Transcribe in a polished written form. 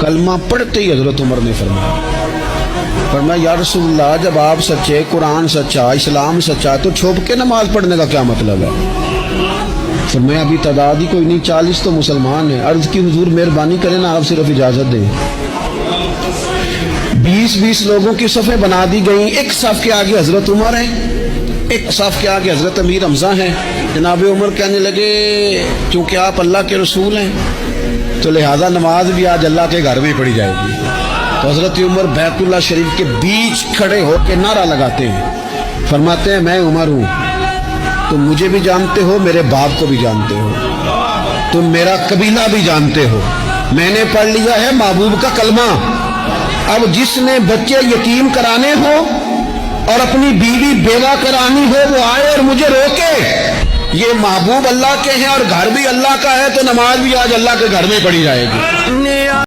کلمہ پڑھتے ہی حضرت عمر نے فرمایا یا رسول اللہ جب آپ سچے، قرآن سچا، اسلام سچا، تو چھپ کے نماز پڑھنے کا کیا مطلب ہے؟ فرمایا ابھی تعداد ہی کوئی نہیں، 40 تو مسلمان ہیں۔ عرض کی حضور مہربانی کریں نا، آپ صرف اجازت دیں۔ 20 لوگوں کی صفیں بنا دی گئیں، ایک صف کے آگے حضرت عمر ہیں، ایک صف کے آگے حضرت امیر حمزہ ہیں۔ جناب عمر کہنے لگے چونکہ آپ اللہ کے رسول ہیں تو لہذا نماز بھی آج اللہ کے گھر میں پڑھی جائے گی۔ تو حضرت عمر بیت اللہ شریف کے بیچ کھڑے ہو کے نعرہ لگاتے ہیں، فرماتے ہیں میں عمر ہوں، تم مجھے بھی جانتے ہو، میرے باپ کو بھی جانتے ہو، تم میرا قبیلہ بھی جانتے ہو، میں نے پڑھ لیا ہے محبوب کا کلمہ۔ اب جس نے بچے یتیم کرانے ہو اور اپنی بیوی بیوہ کرانی ہو وہ آئے اور مجھے روکے۔ یہ محبوب اللہ کے ہیں اور گھر بھی اللہ کا ہے، تو نماز بھی آج اللہ کے گھر میں پڑھی جائے گی۔